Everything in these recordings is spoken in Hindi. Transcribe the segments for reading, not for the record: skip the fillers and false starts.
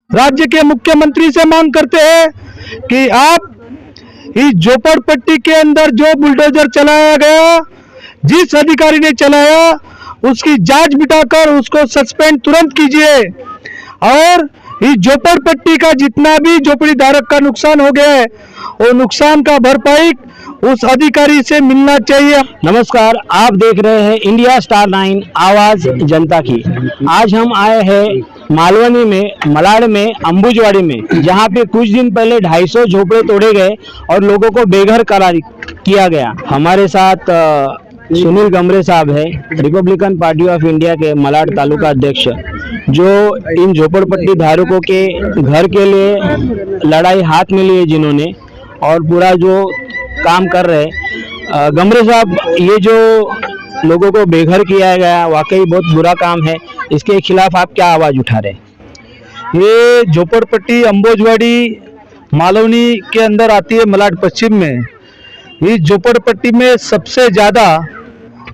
राज्य के मुख्यमंत्री से मांग करते हैं कि आप इस झोपड़पट्टी के अंदर जो बुलडोजर चलाया गया, जिस अधिकारी ने चलाया, उसकी जांच बिठाकर उसको सस्पेंड तुरंत कीजिए और इस झोपड़पट्टी का जितना भी झोपड़ी धारक का नुकसान हो गया है वो नुकसान का भरपाई उस अधिकारी से मिलना चाहिए। नमस्कार, आप देख रहे हैं इंडिया स्टार 9 आवाज जनता की। आज हम आए हैं मालवनी में, मलाड में, अंबुजवाड़ी में, जहां पे कुछ दिन पहले 250 झोपड़े तोड़े गए और लोगों को बेघर करार किया गया। हमारे साथ सुनील गमरे साहब है, रिपब्लिकन पार्टी ऑफ इंडिया के मलाड तालुका अध्यक्ष, जो इन झोपड़पट्टी धारकों के घर के लिए लड़ाई हाथ में ली है जिन्होंने, और पूरा जो काम कर रहे हैं। गमरे साहब, ये जो लोगों को बेघर किया गया वाकई बहुत बुरा काम है, इसके खिलाफ आप क्या आवाज उठा रहे हैं? ये झोपड़पट्टी अंबुजवाड़ी मालवनी के अंदर आती है, मलाड पश्चिम में। इस झोपड़पट्टी में सबसे ज़्यादा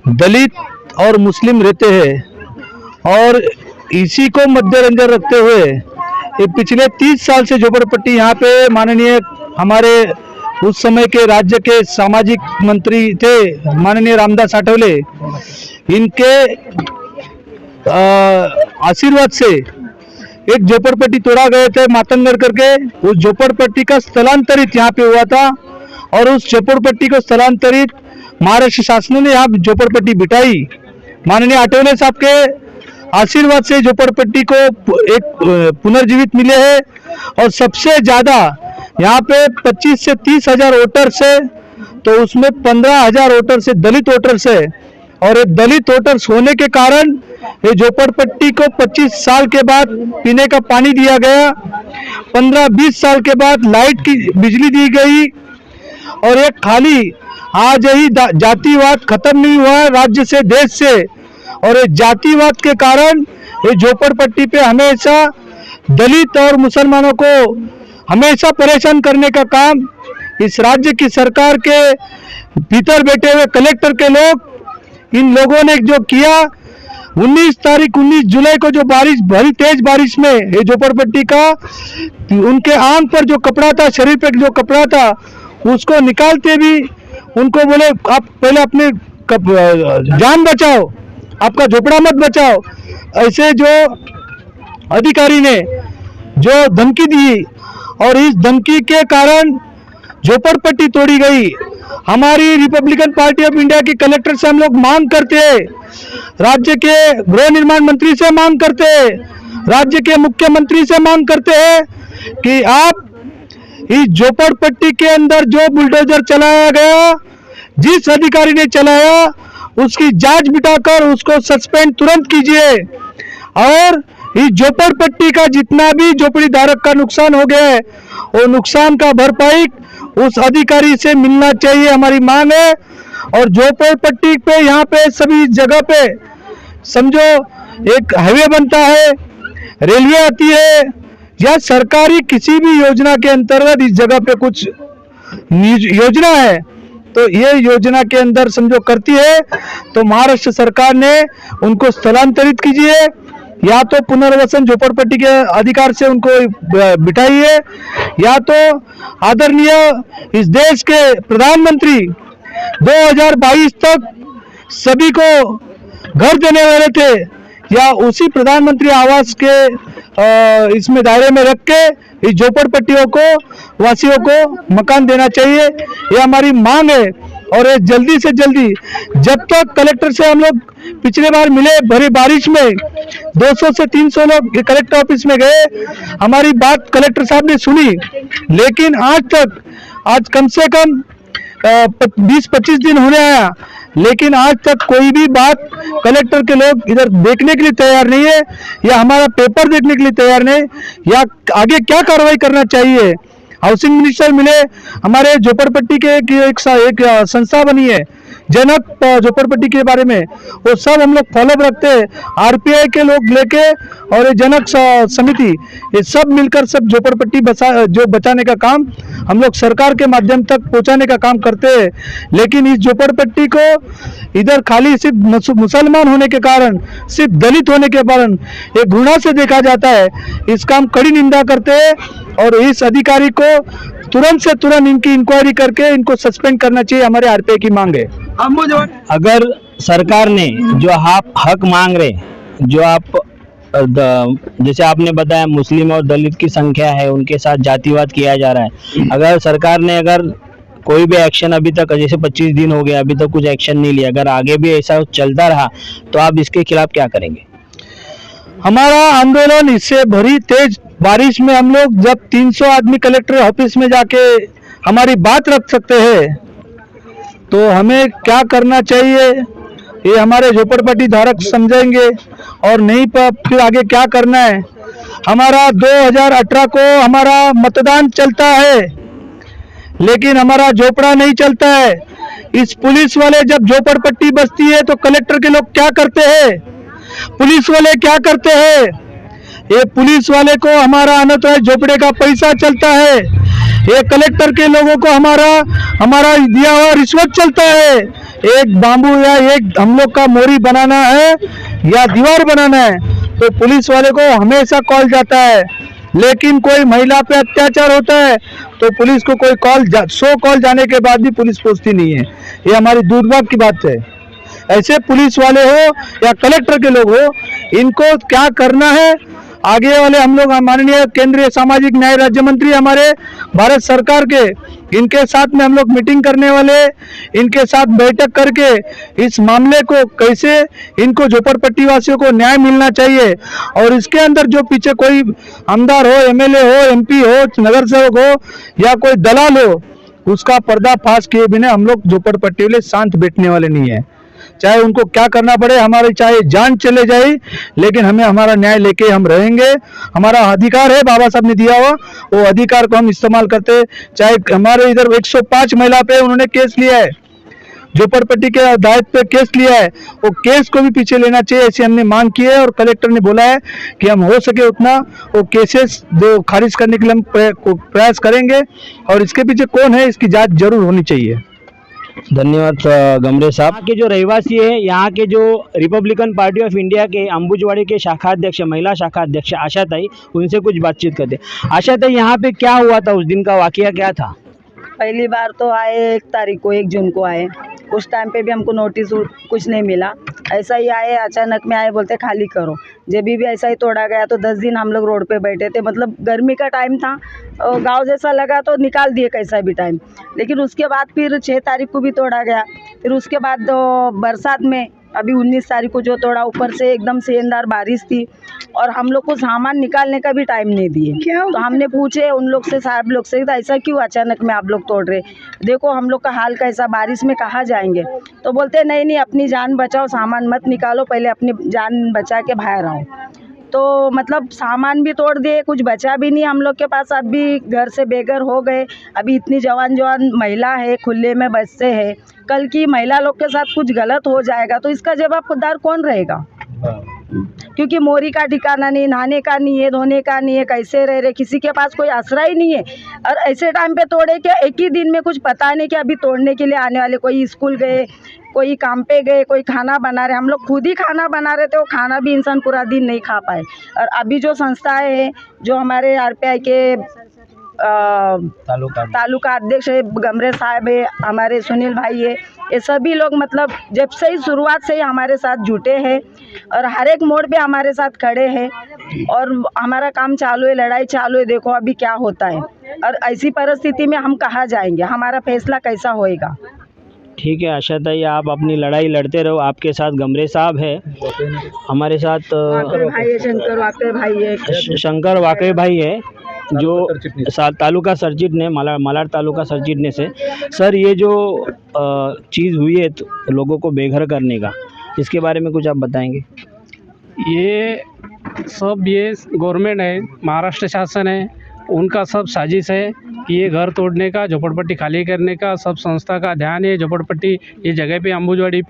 दलित और मुस्लिम रहते हैं और इसी को मद्देनजर रखते हुए ये पिछले 30 साल से झोपड़पट्टी यहाँ पे माननीय हमारे उस समय के राज्य के सामाजिक मंत्री थे माननीय रामदास आठवले, इनके आशीर्वाद से एक झोपड़पट्टी तोड़ा गए थे मातंगड़ करके। उस झोपड़पट्टी का स्थलांतरित यहाँ पे हुआ था और उस झोपड़पट्टी को स्थलांतरित महाराष्ट्र शासन ने यहाँ झोपड़पट्टी बिठाई। माननीय आठवले साहब के आशीर्वाद से झोपड़पट्टी को एक पुनर्जीवित मिले हैं और सबसे ज्यादा यहाँ पे 25 से 30 हजार वोटर्स है, तो उसमें 15 हजार वोटर्स है दलित वोटर्स है। और ये दलित वोटर्स होने के कारण ये झोपड़पट्टी को 25 साल के बाद पीने का पानी दिया गया, 15-20 साल के बाद लाइट की बिजली दी गई और एक खाली आज ही जातिवाद खत्म नहीं हुआ है राज्य से, देश से। और ये जातिवाद के कारण ये झोपड़पट्टी पे हमेशा दलित और मुसलमानों को हमेशा परेशान करने का काम इस राज्य की सरकार के भीतर बैठे हुए कलेक्टर के लोग, इन लोगों ने जो किया। 19 जुलाई को जो बारिश, भरी तेज बारिश में ये झोपड़पट्टी का उनके आंख पर जो कपड़ा था, शरीर पे जो कपड़ा था, उसको निकालते भी उनको बोले आप पहले अपने जान बचाओ, आपका झोपड़ा मत बचाओ। ऐसे जो अधिकारी ने जो धमकी दी और इस धमकी के कारण झोपड़पट्टी तोड़ी गई। हमारी रिपब्लिकन पार्टी ऑफ इंडिया के कलेक्टर से हम लोग मांग करते हैं, राज्य के गृह निर्माण मंत्री से मांग करते हैं, राज्य के मुख्यमंत्री से मांग करते हैं कि आप इस झोपड़पट्टी के अंदर जो बुलडोजर चलाया गया, जिस अधिकारी ने चलाया, उसकी जांच बिठाकर उसको सस्पेंड तुरंत कीजिए और इस झोपड़पट्टी का जितना भी झोपड़ी धारक का नुकसान हो गया है वो नुकसान का भरपाई उस अधिकारी से मिलना चाहिए, हमारी मांग है। और झोपड़पट्टी पे यहाँ पे सभी जगह पे समझो एक हाईवे बनता है, रेलवे आती है या सरकारी किसी भी योजना के अंतर्गत इस जगह पे कुछ योजना है तो ये योजना के अंदर समझो करती है तो महाराष्ट्र सरकार ने उनको स्थलांतरित कीजिए या तो पुनर्वसन झोपड़पट्टी के अधिकार से उनको बिठाइए, या तो आदरणीय इस देश के प्रधानमंत्री 2022 तक सभी को घर देने वाले थे, या उसी प्रधानमंत्री आवास के इसमें दायरे में रख के इस झोपड़पट्टियों को वासियों को मकान देना चाहिए, ये हमारी मांग है। और ये जल्दी से जल्दी, जब तक कलेक्टर से हम लोग पिछले बार मिले भरी बारिश में 200 से 300 लोग कलेक्टर ऑफिस में गए, हमारी बात कलेक्टर साहब ने सुनी, लेकिन आज कम से कम 20-25 दिन होने आया, लेकिन आज तक कोई भी बात कलेक्टर के लोग इधर देखने के लिए तैयार नहीं है, या हमारा पेपर देखने के लिए तैयार नहीं, या आगे क्या कार्रवाई करना चाहिए। हाउसिंग मिनिस्टर मिले, हमारे झोपड़पट्टी के एक संस्था बनी है जनक झोपड़पट्टी के बारे में, वो सब हम लोग फॉलो रखते हैं। आरपीआई के लोग लेके और ये जनक समिति, ये सब मिलकर सब झोपड़पट्टी जो बचाने का काम हम लोग सरकार के माध्यम तक पहुंचाने का काम करते हैं। लेकिन इस झोपड़पट्टी को इधर खाली सिर्फ मुसलमान होने के कारण, सिर्फ दलित होने के कारण एक घृणा से देखा जाता है। इसका हम कड़ी निंदा करते हैं और इस अधिकारी को तुरंत से तुरंत इनकी इंक्वायरी करके इनको सस्पेंड करना चाहिए, हमारे आरपीआई की मांग है। अगर सरकार ने जो आप हक मांग रहे, जो आप जैसे आपने बताया मुस्लिम और दलित की संख्या है, उनके साथ जातिवाद किया जा रहा है, अगर सरकार ने अगर कोई भी एक्शन अभी तक, जैसे 25 दिन हो गए अभी तक कुछ एक्शन नहीं लिया, अगर आगे भी ऐसा चलता रहा तो आप इसके खिलाफ क्या करेंगे? हमारा आंदोलन इससे भरी तेज बारिश में हम लोग जब 300 आदमी कलेक्टर ऑफिस में जाके हमारी बात रख सकते हैं, तो हमें क्या करना चाहिए ये हमारे झोपड़पट्टी धारक समझेंगे और नहीं फिर आगे क्या करना है। हमारा 2018 को हमारा मतदान चलता है, लेकिन हमारा झोपड़ा नहीं चलता है। इस पुलिस वाले जब झोपड़पट्टी बसती है तो कलेक्टर के लोग क्या करते हैं, पुलिस वाले क्या करते हैं? ये पुलिस वाले को हमारा अनाथ झोपड़े का पैसा चलता है, ये कलेक्टर के लोगों को हमारा दिया हुआ रिश्वत चलता है। एक बांबू या एक हम लोग का मोरी बनाना है या दीवार बनाना है तो पुलिस वाले को हमेशा कॉल जाता है, लेकिन कोई महिला पे अत्याचार होता है तो पुलिस को कोई कॉल 100 कॉल जाने के बाद भी पुलिस पहुंचती नहीं है। ये हमारी दुर्भाग्य की बात है। ऐसे पुलिस वाले हो या कलेक्टर के लोग हो, इनको क्या करना है आगे वाले हम लोग माननीय केंद्रीय सामाजिक न्याय राज्य मंत्री हमारे भारत सरकार के, इनके साथ में हम लोग मीटिंग करने वाले, इनके साथ बैठक करके इस मामले को कैसे इनको झोपड़पट्टी वासियों को न्याय मिलना चाहिए और इसके अंदर जो पीछे कोई आमदार हो, एमएलए हो, एमपी हो, नगर सेवक हो या कोई दलाल हो, उसका पर्दाफाश किए बिना हम लोग झोपड़पट्टी वाले शांत बैठने वाले नहीं है। चाहे उनको क्या करना पड़े, हमारी चाहे जान चले जाए, लेकिन हमें हमारा न्याय लेके हम रहेंगे। हमारा अधिकार है, बाबा साहब ने दिया हुआ, वो अधिकार को हम इस्तेमाल करते। चाहे हमारे इधर 105 महिला पे उन्होंने केस लिया है, झोपड़पट्टी के दायित्व पे केस लिया है, वो केस को भी पीछे लेना चाहिए, ऐसी हमने मांग की है। और कलेक्टर ने बोला है कि हम हो सके उतना वो केसेस जो खारिज करने के लिए हम प्रयास करेंगे और इसके पीछे कौन है इसकी जांच जरूर होनी चाहिए। धन्यवाद गमरे साहब। यहाँ के जो रहवासी है, यहाँ के जो रिपब्लिकन पार्टी ऑफ इंडिया के अंबुजवाड़ी के शाखा अध्यक्ष, महिला शाखा अध्यक्ष आशाताई, उनसे कुछ बातचीत करते। आशाताई, यहाँ पे क्या हुआ था, उस दिन का वाकया क्या था? पहली बार तो आए 1 तारीख को, 1 जून को आए, उस टाइम पे भी हमको नोटिस कुछ नहीं मिला, ऐसा ही आए, अचानक में आए, बोलते खाली करो। जब भी ऐसा ही तोड़ा गया तो 10 दिन हम लोग रोड पे बैठे थे, मतलब गर्मी का टाइम था, गांव जैसा लगा तो निकाल दिए कैसा भी टाइम। लेकिन उसके बाद फिर 6 तारीख को भी तोड़ा गया, फिर उसके बाद बरसात में अभी 19 तारीख को जो तोड़ा, ऊपर से एकदम सेंधार बारिश थी और हम लोग को सामान निकालने का भी टाइम नहीं दिए। तो हमने पूछे उन लोग से, साहब लोग से, तो ऐसा क्यों अचानक में आप लोग तोड़ रहे, देखो हम लोग का हाल कैसा, बारिश में कहाँ जाएंगे। तो बोलते नहीं अपनी जान बचाओ, सामान मत निकालो, पहले अपनी जान बचा के बाहर आओ। तो मतलब सामान भी तोड़ दिए, कुछ बचा भी नहीं हम लोग के पास, अभी घर से बेघर हो गए। अभी इतनी जवान महिला है, खुले में बसते हैं, कल की महिला लोग के साथ कुछ गलत हो जाएगा तो इसका जवाबदार कौन रहेगा? क्योंकि मोरी का ठिकाना नहीं, नहाने का नहीं है, धोने का नहीं है, कैसे रह रहे, किसी के पास कोई आसरा ही नहीं है। और ऐसे टाइम पे तोड़े कि एक ही दिन में कुछ पता नहीं कि अभी तोड़ने के लिए आने वाले, कोई स्कूल गए, कोई काम पे गए, कोई खाना बना रहे, हम लोग खुद ही खाना बना रहे थे, वो खाना भी इंसान पूरा दिन नहीं खा पाए। और अभी जो संस्थाएं हैं, जो हमारे आरपीआई के तालुका अध्यक्ष है गमरे साहब है, हमारे सुनील भाई है, ये सभी लोग मतलब जब से ही शुरुआत से ही हमारे साथ जुटे हैं और हर एक मोड़ पे हमारे साथ खड़े हैं और हमारा काम चालू है, लड़ाई चालू है। देखो अभी क्या होता है और ऐसी परिस्थिति में हम कहाँ जाएंगे, हमारा फैसला कैसा होएगा। ठीक है आशाताई, आप अपनी लड़ाई लड़ते रहो, आपके साथ गमरे साहब है, हमारे साथ शंकर वाकई भाई है जो तालुका सरचिट ने मालाड तालुका सरचिट ने से। सर, ये जो चीज़ हुई है तो लोगों को बेघर करने का, इसके बारे में कुछ आप बताएंगे? ये सब गवर्नमेंट है, महाराष्ट्र शासन है, उनका सब साजिश है कि ये घर तोड़ने का, झोपड़पट्टी खाली करने का सब संस्था का ध्यान है। झोपड़पट्टी ये जगह पे अंबुजवाड़ी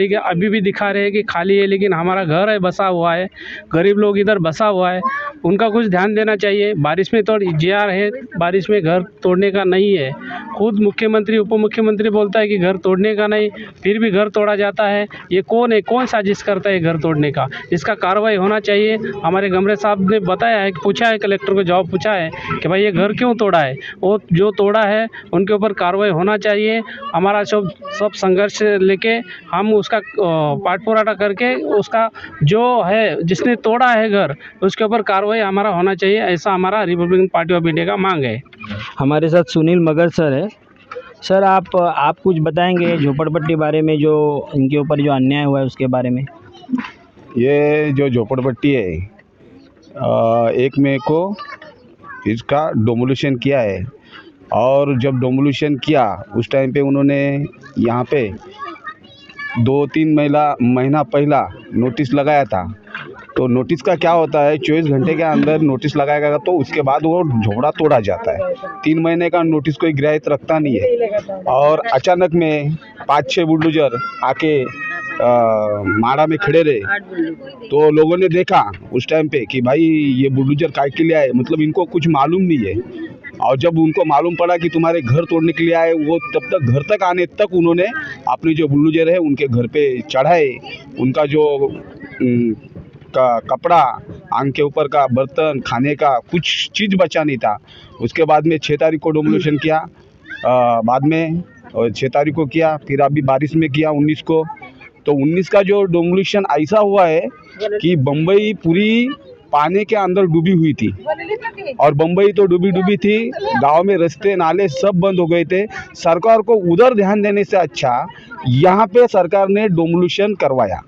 के अभी भी दिखा रहे हैं कि खाली है, लेकिन हमारा घर है बसा हुआ है, गरीब लोग इधर बसा हुआ है, उनका कुछ ध्यान देना चाहिए। बारिश में तो जीआर है, बारिश में घर तोड़ने का नहीं है। खुद मुख्यमंत्री उप मुख्यमंत्री बोलता है कि घर तोड़ने का नहीं, फिर भी घर तोड़ा जाता है। ये कौन है, कौन साजिश करता है घर तोड़ने का? इसका कार्रवाई होना चाहिए। हमारे गमरे साहब ने बताया है, पूछा है, कलेक्टर को जवाब पूछा है कि भाई ये घर क्यों तोड़ा है, वो जो तोड़ा है उनके ऊपर कार्रवाई होना चाहिए। हमारा सब संघर्ष लेके हम उसका पाठपुराटा करके उसका जो है जिसने तोड़ा है घर उसके ऊपर कार्रवाई हमारा होना चाहिए, ऐसा हमारा रिपब्लिकन पार्टी ऑफ इंडिया का मांग है। हमारे साथ सुनील मगर सर है। सर आप कुछ बताएंगे झोपड़पट्टी बारे में, जो इनके ऊपर जो अन्याय हुआ है उसके बारे में? ये जो झोपड़पट्टी है 1 मई को इसका डोमोलिशन किया है, और जब डोमोलिशन किया उस टाइम पे उन्होंने यहाँ पे 2-3 महीना पहला नोटिस लगाया था। तो नोटिस का क्या होता है, 24 घंटे के अंदर नोटिस लगाएगा तो उसके बाद वो झोपड़ा तोड़ा जाता है। 3 महीने का नोटिस कोई ग्राह्य रखता नहीं है। और अचानक में 5-6 बुलडोजर आके माड़ा में खड़े रहे, तो लोगों ने देखा उस टाइम पे कि भाई ये बुलडोजर काय के लिए आए, मतलब इनको कुछ मालूम नहीं है। और जब उनको मालूम पड़ा कि तुम्हारे घर तोड़ने के लिए आए, वो तब तक घर तक आने तक उन्होंने अपने जो बुलडोजर है उनके घर पे चढ़ाए। उनका जो का कपड़ा, आंख के ऊपर का बर्तन, खाने का कुछ चीज़ बचा नहीं था। उसके बाद में 6 तारीख को डोमोलिशन किया, बाद में 6 तारीख को किया, फिर अभी बारिश में किया 19 को। तो 19 का जो डोमोलिशन ऐसा हुआ है कि बम्बई पूरी पानी के अंदर डूबी हुई थी, और बम्बई तो डूबी थी, गांव में रास्ते नाले सब बंद हो गए थे। सरकार को उधर ध्यान देने से अच्छा यहाँ पे सरकार ने डोमोलिशन करवाया,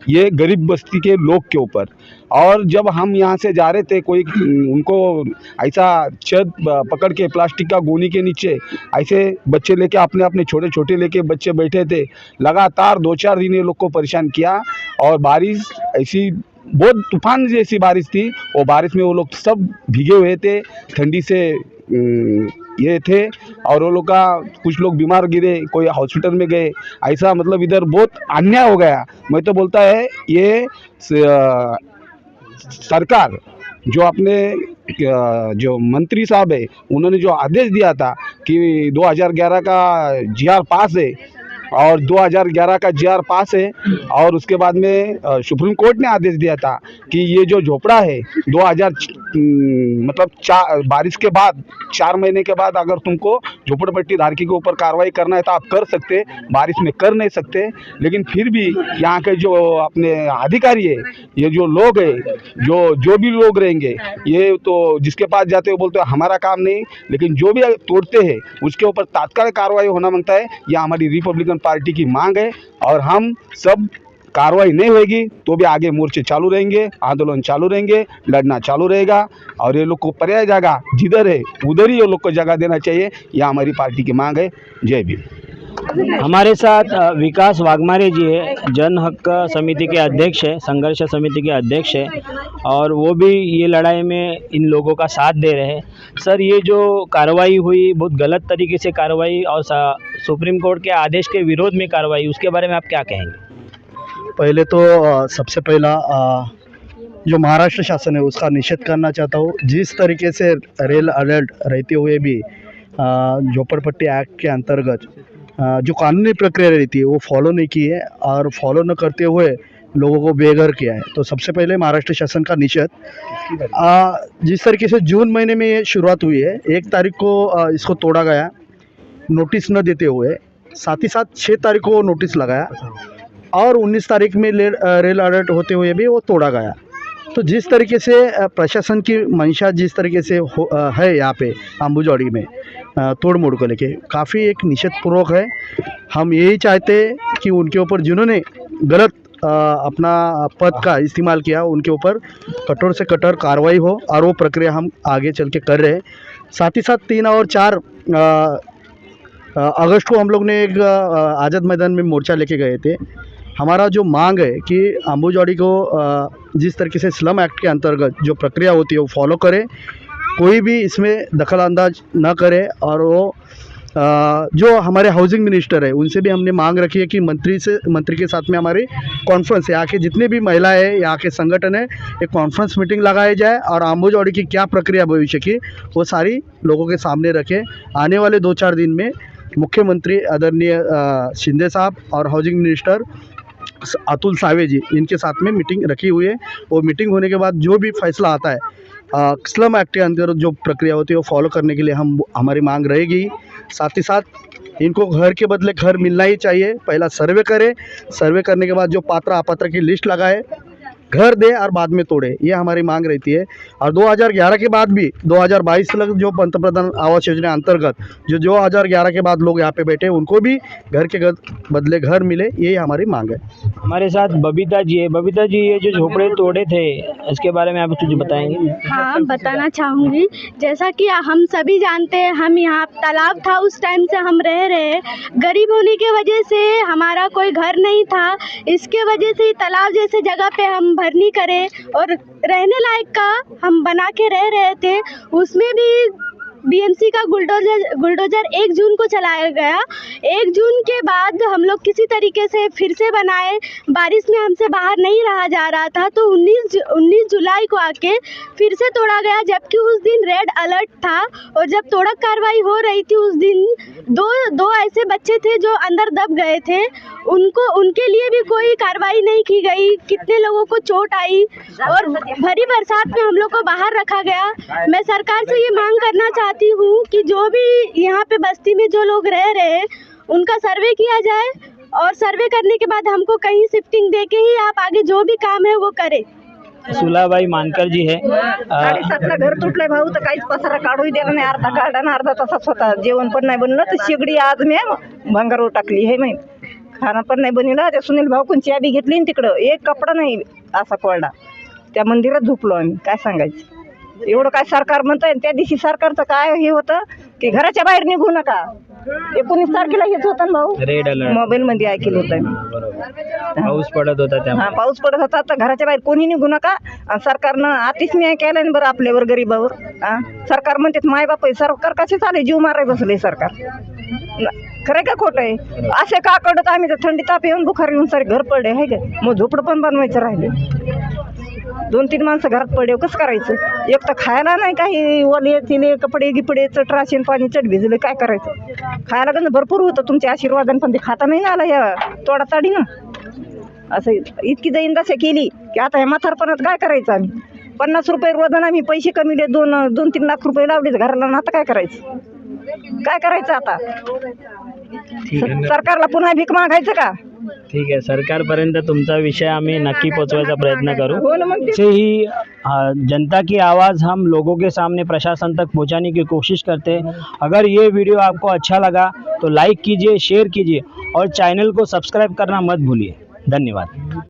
ये गरीब बस्ती के लोग के ऊपर। और जब हम यहाँ से जा रहे थे, कोई उनको ऐसा छत पकड़ के प्लास्टिक का गोनी के नीचे ऐसे बच्चे लेके अपने छोटे लेके बच्चे बैठे थे। लगातार 2-4 दिन ये लोग को परेशान किया, और बारिश ऐसी बहुत तूफान जैसी बारिश थी। वो बारिश में वो लोग सब भीगे हुए थे, ठंडी से ये थे, और वो लोग का कुछ लोग बीमार गिरे, कोई हॉस्पिटल में गए। ऐसा मतलब इधर बहुत अन्याय हो गया। मैं तो बोलता है ये सरकार जो अपने जो मंत्री साहब है उन्होंने जो आदेश दिया था कि 2011 का जीआर पास है, और 2011 का जीआर पास है, और उसके बाद में सुप्रीम कोर्ट ने आदेश दिया था कि ये जो झोपड़ा है 2000 मतलब बारिश के बाद 4 महीने के बाद अगर तुमको झोपड़पट्टी धारकी के ऊपर कार्रवाई करना है तो आप कर सकते, बारिश में कर नहीं सकते। लेकिन फिर भी यहाँ के जो अपने अधिकारी है, ये जो लोग है, जो भी लोग रहेंगे, ये तो जिसके पास जाते हो बोलते हो हमारा काम नहीं, लेकिन जो भी तोड़ते हैं उसके ऊपर तात्कालिक कार्रवाई होना मांगता है। यह हमारी रिपब्लिकन पार्टी की मांग है, और हम सब कार्रवाई नहीं होगी तो भी आगे मोर्चे चालू रहेंगे, आंदोलन चालू रहेंगे, लड़ना चालू रहेगा। और ये लोग को पर्याय जगह जिधर है उधर ही ये लोग को जगह देना चाहिए, यह हमारी पार्टी की मांग है। जय भीम। हमारे साथ विकास वाघमारे जी है, जन हक समिति के अध्यक्ष है, संघर्ष समिति के अध्यक्ष है, और वो भी ये लड़ाई में इन लोगों का साथ दे रहे हैं। सर, ये जो कार्रवाई हुई बहुत गलत तरीके से कार्रवाई, और सुप्रीम कोर्ट के आदेश के विरोध में कार्रवाई, उसके बारे में आप क्या कहेंगे? पहले तो सबसे पहला जो महाराष्ट्र शासन है उसका निषेध करना चाहता हूँ। जिस तरीके से रेल अलर्ट रहते हुए भी झोपड़पट्टी एक्ट के अंतर्गत जो कानूनी प्रक्रिया रहती है वो फॉलो नहीं की है, और फॉलो न करते हुए लोगों को बेघर किया है। तो सबसे पहले महाराष्ट्र शासन का निषेध। जिस तरीके से जून महीने में ये शुरुआत हुई है, 1 तारीख को इसको तोड़ा गया नोटिस न देते हुए, साथ ही साथ 6 तारीख को नोटिस लगाया, और 19 तारीख में रेल अलर्ट होते हुए भी वो तोड़ा गया। तो जिस तरीके से प्रशासन की मंशा जिस तरीके से है यहाँ पे अंबुजवाड़ी में तोड़ मोड़ को लेके काफ़ी एक निषेधपूर्वक है। हम यही चाहते कि उनके ऊपर जिन्होंने गलत अपना पद का इस्तेमाल किया उनके ऊपर कठोर से कठोर कार्रवाई हो, और वो प्रक्रिया हम आगे चल के कर रहे हैं। साथ ही साथ 3 और 4 अगस्त को हम लोग ने एक आज़ाद मैदान में मोर्चा लेके गए थे। हमारा जो मांग है कि अंबुजवाड़ी को जिस तरीके से स्लम एक्ट के अंतर्गत जो प्रक्रिया होती है वो फॉलो करे, कोई भी इसमें दखल अंदाज न करे। और वो जो हमारे हाउसिंग मिनिस्टर है उनसे भी हमने मांग रखी है कि मंत्री के साथ में हमारी कॉन्फ्रेंस, यहाँ के जितने भी महिलाएं हैं, यहाँ के संगठन है, एक कॉन्फ्रेंस मीटिंग लगाई जाए और अंबुजवाड़ी की क्या प्रक्रिया भविष्य की वो सारी लोगों के सामने रखें। आने वाले 2-4 दिन में मुख्यमंत्री आदरणीय शिंदे साहब और हाउसिंग मिनिस्टर अतुल सावे जी, इनके साथ में मीटिंग रखी हुई है। वो मीटिंग होने के बाद जो भी फैसला आता है स्लम एक्ट के अंतर्गत जो प्रक्रिया होती है वो फॉलो करने के लिए हमारी मांग रहेगी। साथ ही साथ इनको घर के बदले घर मिलना ही चाहिए। पहला सर्वे करें, सर्वे करने के बाद जो पात्र अपात्र की लिस्ट लगाए, घर दे और बाद में तोड़े, ये हमारी मांग रहती है। और 2011 के बाद भी 2022 तक जो पंतप्रधान आवास योजना अंतर्गत जो 2011 के बाद लोग यहाँ पे बैठे उनको भी घर के बदले घर मिले, यही हमारी मांग है। हमारे साथ बबीता जी है। बबीता जी, ये जो झोपड़े तोड़े थे इसके बारे में आप कुछ बताएंगे? हाँ, बताना चाहूँगी। जैसा कि हम सभी जानते हैं, हम यहाँ तालाब था उस टाइम से हम रह रहे, गरीब होने की वजह से हमारा कोई घर नहीं था, इसके वजह से तालाब जैसे जगह पे हम भरनी करे और रहने लायक का हम बना के रह रहे थे। उसमें भी बीएमसी का बुलडोजर 1 जून को चलाया गया। 1 जून के बाद हम लोग किसी तरीके से फिर से बनाए, बारिश में हमसे बाहर नहीं रहा जा रहा था, तो 19 जुलाई को आके फिर से तोड़ा गया, जबकि उस दिन रेड अलर्ट था। और जब तोड़क कार्रवाई हो रही थी उस दिन दो ऐसे बच्चे थे जो अंदर दब गए थे, उनके लिए भी कोई कार्रवाई नहीं की गई। कितने लोगों को चोट आई और भरी बरसात में हम लोग को बाहर रखा गया। मैं सरकार से ये मांग करना चाहती हूँ कि जो भी यहाँ पे बस्ती में जो लोग रह रहे हैं उनका सर्वे किया जाए और सर्वे करने के बाद हमको कहीं शिफ्टिंग दे के ही आप आगे जो भी काम है वो करें। सुलाबाई मानकर जी है। 7:30ला घर तुटलंय भाऊ, तर काहीच पसारा काढूही दिला नाही। अर्धा काढला ना अर्धा तासात होता, जेवण पण नाही बनलं, तर शेगडी आज मी भंगारवर टाकली हे माहीत, खाना पण नाही बनवला। त्या सुनील भाऊ कोणची चाबी घेतली तिकडं, एक कपडा नाही असा पडला, त्या मंदिरात झोपलो आम्ही। काय सांगायचं, एवढं काय सरकार म्हणतंय। त्या दिवशी सरकारचं काय हे होतं की घराच्या बाहेर निघू नका, 19 तारखेला हेच होतं ना भाऊ, रेड अलर्ट मोबाईल मध्ये ऐकलं होतं। पाऊस पडत होता त्यामुळे। हा, पाऊस पडत होता, तर घराच्या बाहेर कोणी निघू नका। आणि सरकारनं अतिच न्याय केलाय ना बरं आपल्यावर गरीबावर। सरकार म्हणते माय बाप आहे, सरकार कसे चाले जीव माराय बसले सरकार। खरं का खोटं आहे? असे का कडत आम्ही तर थंडी ताप येऊन बुखार येऊन सारे घर पडले आहे का, मग झोपडं पण बनवायचं राहिले। 2-3 माणसं घरात पडले, कसं करायचं? एक तर खायला नाही काही, ओले तिले कपडे गिपडे चट राशन पाणी चट भिजले, काय करायचं? खायला गंज भरपूर होतं तुमच्या आशीर्वादाने, पण ते खाता नाही ना आला या तोडाताडी ना। असं इतकी दैनदशा केली की आता हे म्हातारपणात काय करायचं आम्ही? 50 रुपये रोजानं आम्ही पैसे कमीले, 2-3 लाख रुपये लावले घराला ना, आता काय करायचं? काय करायचं आता? सरकारला पुन्हा भीक मागायचं का? ठीक है, सरकारपर्यंत तुमचा विषय आम्ही नक्की पोहोचवायचा प्रयत्न करू। हो ना, मग से ही जनता की आवाज़ हम लोगों के सामने प्रशासन तक पहुंचाने की कोशिश करते हैं। अगर ये वीडियो आपको अच्छा लगा तो लाइक कीजिए, शेयर कीजिए और चैनल को सब्सक्राइब करना मत भूलिए। धन्यवाद।